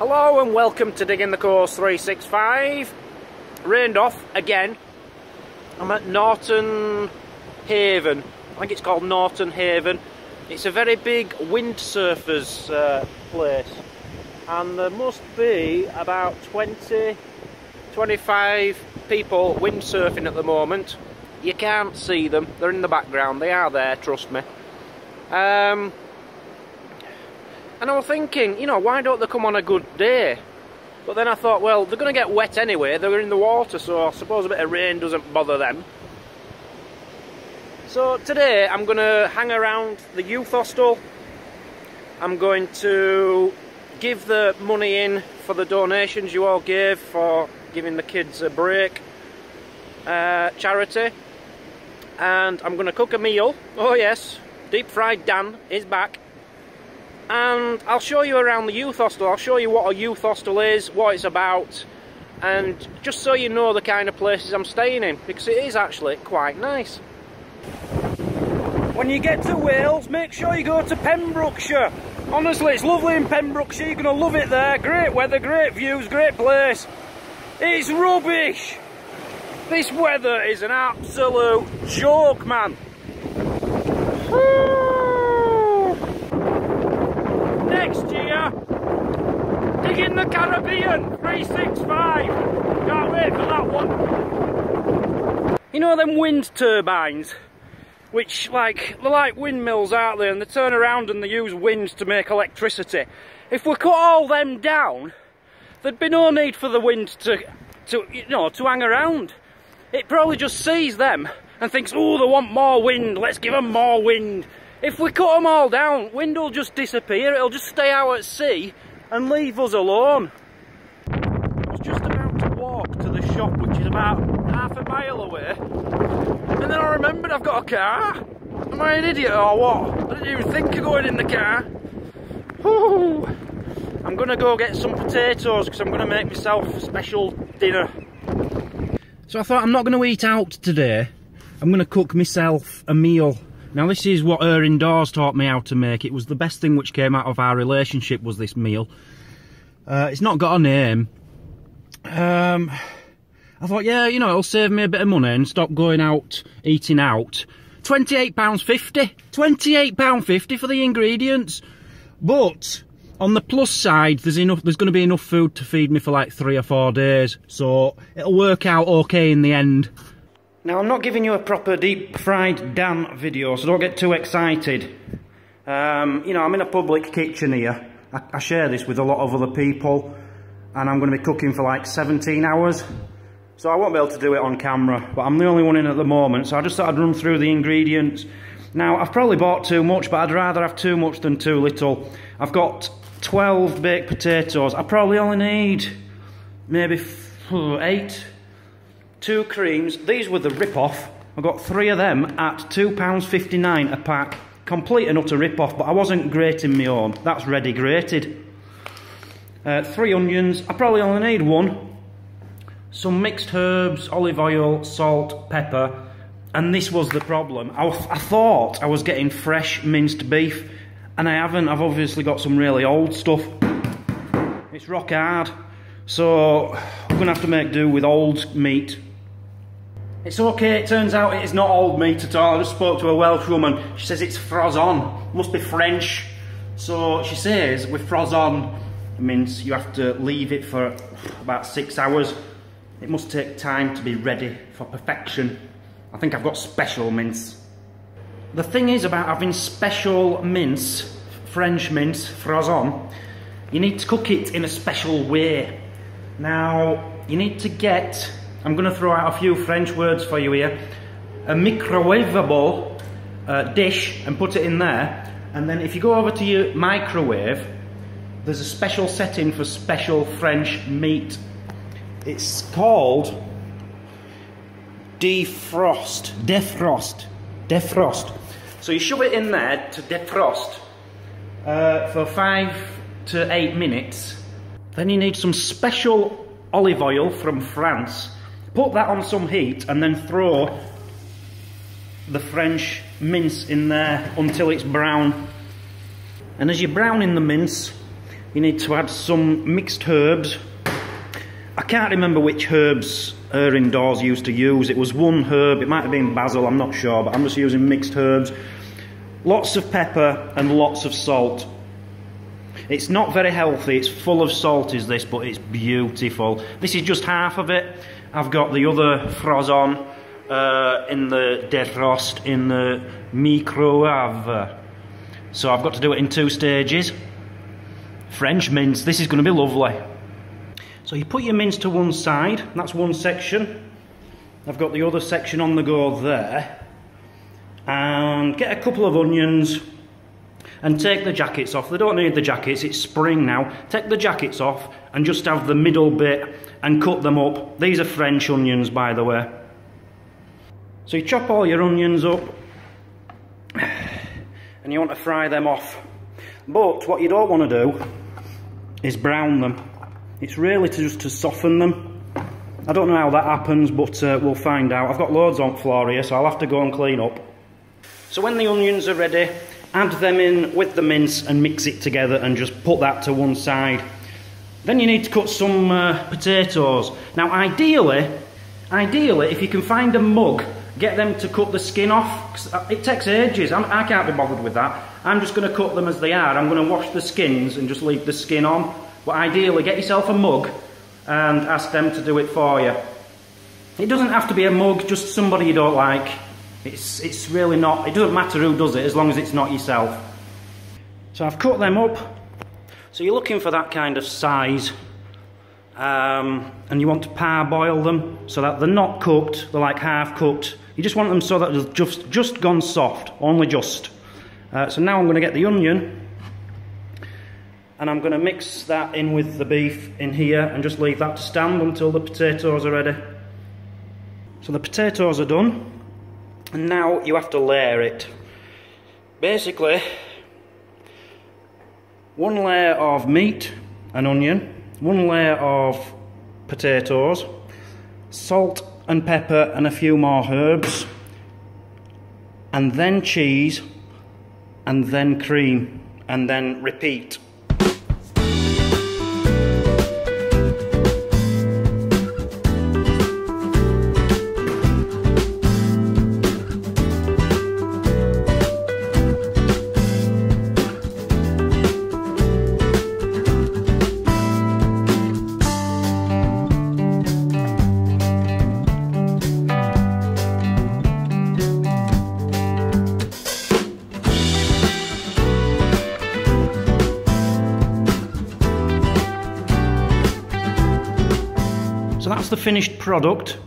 Hello and welcome to Digging the Course 365. Rained off again. I'm at Norton Haven. I think it's called Norton Haven. It's a very big windsurfers place. And there must be about 20, 25 people windsurfing at the moment. You can't see them. They're in the background. They are there, trust me. And I was thinking, you know, why don't they come on a good day? But then I thought, well, they're going to get wet anyway. They're in the water, so I suppose a bit of rain doesn't bother them. So today I'm going to hang around the Youth Hostel. I'm going to give the money in for the donations you all gave for giving the kids a break charity. And I'm going to cook a meal. Oh yes, deep fried Dan is back. And I'll show you around the Youth Hostel. I'll show you what a Youth Hostel is, what it's about, and just so you know the kind of places I'm staying in, because it is actually quite nice. When you get to Wales, make sure you go to Pembrokeshire. Honestly, it's lovely in Pembrokeshire. You're going to love it there. Great weather, great views, great place. It's rubbish. This weather is an absolute joke, man. Next year, Digging the Caribbean 365. Can't wait for that one. You know them wind turbines, which they're like windmills, aren't they? And they turn around and they use wind to make electricity. If we cut all them down, there'd be no need for the wind to hang around. It probably just sees them and thinks, oh, they want more wind, let's give them more wind. If we cut them all down, wind will just disappear, it'll just stay out at sea and leave us alone. I was just about to walk to the shop, which is about half a mile away, and then I remembered I've got a car. Am I an idiot or what? I didn't even think of going in the car. Whew. I'm going to go get some potatoes because I'm going to make myself a special dinner. So I thought I'm not going to eat out today. I'm going to cook myself a meal. Now this is what her indoors taught me how to make. It was the best thing which came out of our relationship, was this meal. It's not got a name. I thought, yeah, you know, it'll save me a bit of money and stop going out, eating out. £28.50. £28.50 for the ingredients. But on the plus side, there's going to be enough food to feed me for like 3 or 4 days. So it'll work out okay in the end. Now, I'm not giving you a proper deep fried Dan video, so don't get too excited. You know, I'm in a public kitchen here. I share this with a lot of other people, and I'm going to be cooking for like 17 hours. So I won't be able to do it on camera, but I'm the only one in at the moment, so I just thought I'd run through the ingredients. Now, I've probably bought too much, but I'd rather have too much than too little. I've got 12 baked potatoes. I probably only need maybe 8. 2 creams. These were the rip-off. I got 3 of them at £2.59 a pack. Complete and utter rip-off, but I wasn't grating my own. That's ready grated. 3 onions. I probably only need 1. Some mixed herbs, olive oil, salt, pepper. And this was the problem. I thought I was getting fresh minced beef, and I haven't. I've obviously got some really old stuff. It's rock hard. So I'm going to have to make do with old meat. It's okay, it turns out it is not old meat at all. I just spoke to a Welsh woman. She says it's frozon. Must be French. So she says with frozon mince, you have to leave it for about 6 hours. It must take time to be ready for perfection. I think I've got special mince. The thing is about having special mince, French mince, frozon, you need to cook it in a special way. Now, you need to get, I'm going to throw out a few French words for you here, a microwavable dish and put it in there, and then if you go over to your microwave, there's a special setting for special French meat. It's called defrost. So you shove it in there to defrost for 5 to 8 minutes. Then you need some special olive oil from France. Put that on some heat and then throw the French mince in there until it's brown. And as you're browning the mince, you need to add some mixed herbs. I can't remember which herbs her indoors used to use. It was one herb, it might have been basil, I'm not sure, but I'm just using mixed herbs. Lots of pepper and lots of salt. It's not very healthy, it's full of salt is this, but it's beautiful. This is just half of it. I've got the other frozon in the defrost, in the microwave. So I've got to do it in 2 stages. French mince, this is going to be lovely. So you put your mince to one side, that's one section. I've got the other section on the go there. And get a couple of onions and take the jackets off. They don't need the jackets, it's spring now. Take the jackets off and just have the middle bit and cut them up. These are French onions, by the way. So you chop all your onions up and you want to fry them off. But what you don't want to do is brown them. It's really just to soften them. I don't know how that happens, but we'll find out. I've got loads on floor here, so I'll have to go and clean up. So when the onions are ready, add them in with the mince and mix it together and just put that to one side. Then you need to cut some potatoes. Now ideally, if you can find a mug, get them to cut the skin off, 'cause it takes ages. I can't be bothered with that. I'm just going to cut them as they are. I'm going to wash the skins and just leave the skin on. But ideally, get yourself a mug and ask them to do it for you. It doesn't have to be a mug, just somebody you don't like. It's really not, it doesn't matter who does it as long as it's not yourself. So I've cut them up. So you're looking for that kind of size. And you want to parboil them so that they're not cooked, they're like half cooked. You just want them so that they've just gone soft, only just. So now I'm going to get the onion and I'm going to mix that in with the beef in here and just leave that to stand until the potatoes are ready. So the potatoes are done and now you have to layer it. Basically, one layer of meat and onion, one layer of potatoes, salt and pepper and a few more herbs, and then cheese, and then cream, and then repeat. So that's the finished product.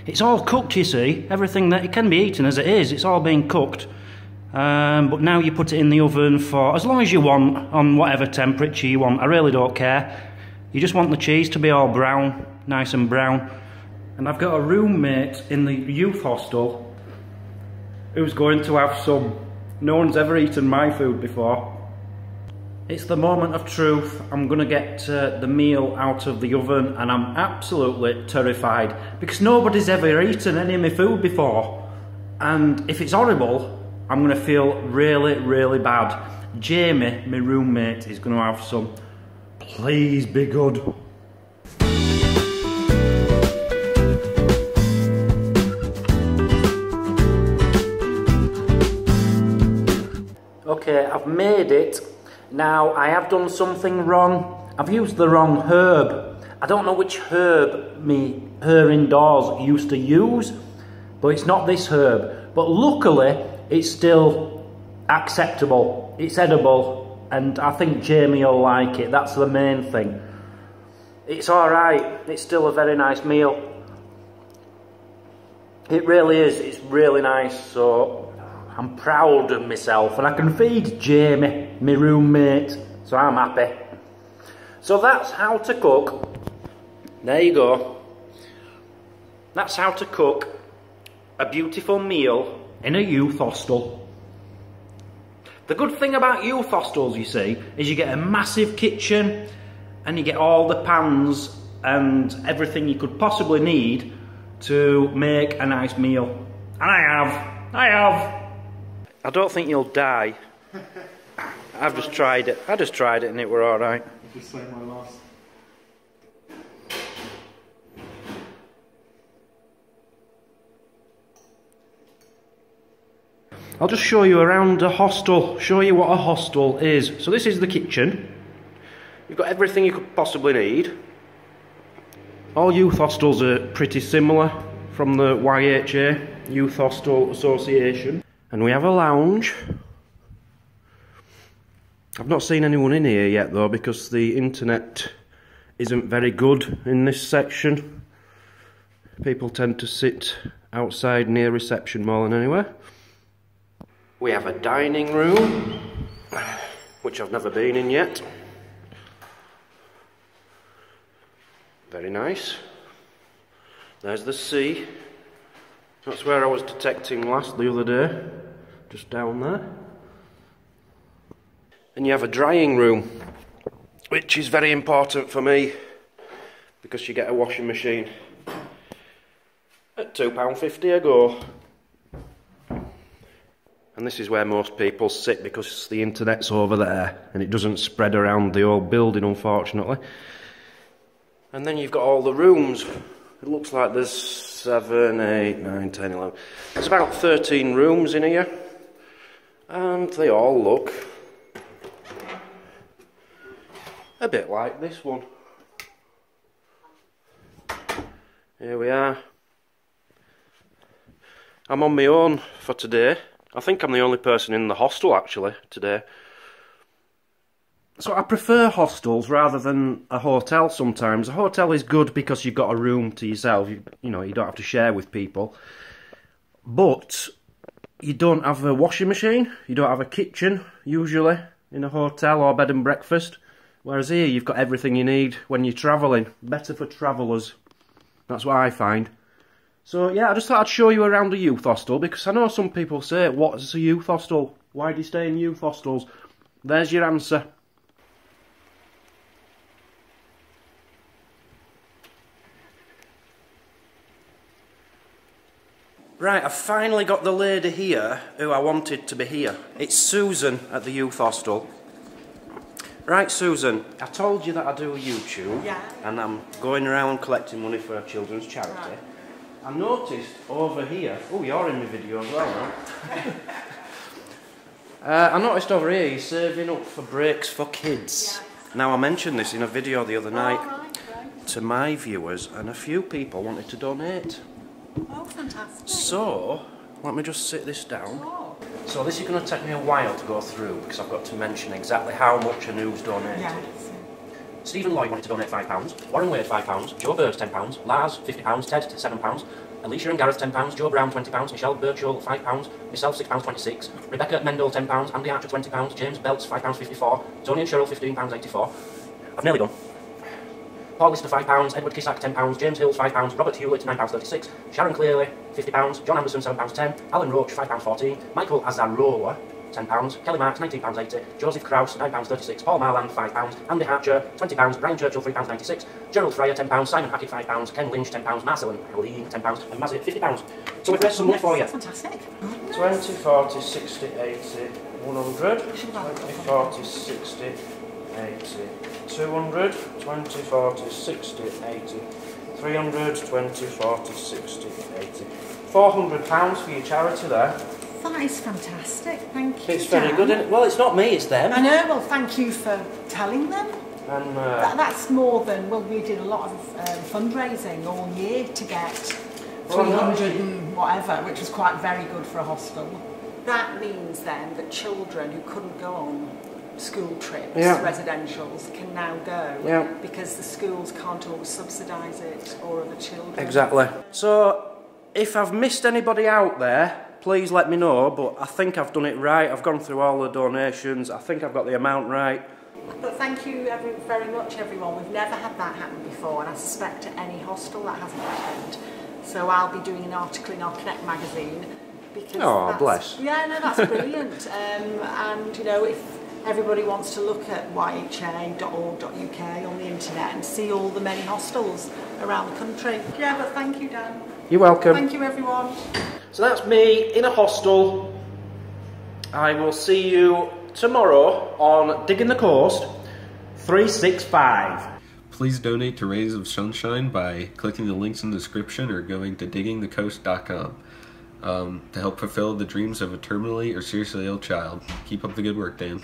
It's all cooked, you see. Everything that it can be eaten as it is, it's all being cooked. But now you put it in the oven for as long as you want, on whatever temperature you want. I really don't care. You just want the cheese to be all brown, nice and brown. And I've got a roommate in the youth hostel who's going to have some. No one's ever eaten my food before. It's the moment of truth. I'm going to get the meal out of the oven and I'm absolutely terrified because nobody's ever eaten any of my food before. And if it's horrible, I'm going to feel really, really bad. Jamie, my roommate, is going to have some. Please be good. Okay, I've made it. Now, I have done something wrong. I've used the wrong herb. I don't know which herb her indoors used to use, but it's not this herb. But luckily, it's still acceptable. It's edible, and I think Jamie will like it. That's the main thing. It's alright. It's still a very nice meal. It really is. It's really nice, so I'm proud of myself and I can feed Jamie, my roommate, so I'm happy. So that's how to cook. There you go. That's how to cook a beautiful meal in a youth hostel. The good thing about youth hostels, you see, is you get a massive kitchen and you get all the pans and everything you could possibly need to make a nice meal. And I have. I don't think you'll die. I've just tried it. I just tried it and it were alright. I'll just say my last. I'll just show you around a hostel, show you what a hostel is. So this is the kitchen. You've got everything you could possibly need. All youth hostels are pretty similar from the YHA, Youth Hostel Association. And we have a lounge. I've not seen anyone in here yet though, because the internet isn't very good in this section. People tend to sit outside near reception more than anywhere. We have a dining room, which I've never been in yet. Very nice. There's the sea. That's where I was detecting last the other day, just down there. And you have a drying room, which is very important for me, because you get a washing machine at £2.50 a go. And this is where most people sit because the internet's over there and it doesn't spread around the whole building, unfortunately. And then you've got all the rooms. It looks like there's 7, 8, 9, 10, 11. There's about 13 rooms in here. And they all look a bit like this one. Here we are. I'm on my own for today. I think I'm the only person in the hostel actually today. So I prefer hostels rather than a hotel sometimes. A hotel is good because you've got a room to yourself. You know, you don't have to share with people. But you don't have a washing machine. You don't have a kitchen, usually, in a hotel or bed and breakfast. Whereas here, you've got everything you need when you're travelling. Better for travellers. That's what I find. So, yeah, I just thought I'd show you around a youth hostel, because I know some people say, what's a youth hostel? Why do you stay in youth hostels? There's your answer. Right, I've finally got the lady here who I wanted to be here. It's Susan at the youth hostel. Right, Susan, I told you that I do YouTube, yeah, and I'm going around collecting money for a children's charity. Right. I noticed over here, oh, you're in my video as well, right? I noticed over here you're saving up for breaks for kids. Yeah. Now, I mentioned this in a video the other night to my viewers, and a few people wanted to donate. Oh, fantastic. So, let me just sit this down. Oh. So this is going to take me a while to go through, because I've got to mention exactly how much and who's donated. Yes. Stephen Lloyd wanted to donate £5, Warren Wade £5, Joe Bird £10, Lars £50, Ted £7, Alicia and Gareth £10, Joe Brown £20, Michelle Birchall £5, myself £6.26, Rebecca Mendel £10, Andy Archer £20, James Belts £5.54, Tony and Cheryl £15.84. I've nearly done. Paul Lister £5, Edward Kissack £10, James Hills £5, Robert Hewlett £9.36, Sharon Clearley £50, John Anderson £7.10, Alan Roach £5.14, Michael Azarola £10, Kelly Marks £19.80, Joseph Krause £9.36, Paul Marland £5, Andy Archer £20, Brian Churchill £3.96, Gerald Fryer £10, Simon Hackett £5, Ken Lynch £10, Marcel Lee £10, and Mazzy £50. So we've raised some money for you. Fantastic. 20, 40, 60, 80, 100, 20, 40, 60, 80, 200, 20, 40, 60, 80, 300, 20, 40, 60, 80. £400 for your charity there. That is fantastic, thank you. It's very good, isn't it? Well, it's not me, it's them. I know, well, thank you for telling them. And that's more than, well, we did a lot of fundraising all year to get 300 and whatever, which was quite very good for a hostel. That means then that children who couldn't go on school trips, residentials, can now go because the schools can't always subsidise it, or other children. Exactly. So, if I've missed anybody out there, please let me know, but I think I've done it right. I've gone through all the donations. I think I've got the amount right. But thank you very much, everyone. We've never had that happen before, and I suspect at any hostel that hasn't happened. So I'll be doing an article in our Connect magazine. Because bless. Yeah, no, that's brilliant. And, you know, if everybody wants to look at yha.org.uk on the internet and see all the many hostels around the country. Yeah, but thank you, Dan. You're welcome. Thank you, everyone. So that's me in a hostel. I will see you tomorrow on Digging the Coast 365. Please donate to Rays of Sunshine by clicking the links in the description or going to diggingthecoast.com to help fulfill the dreams of a terminally or seriously ill child. Keep up the good work, Dan.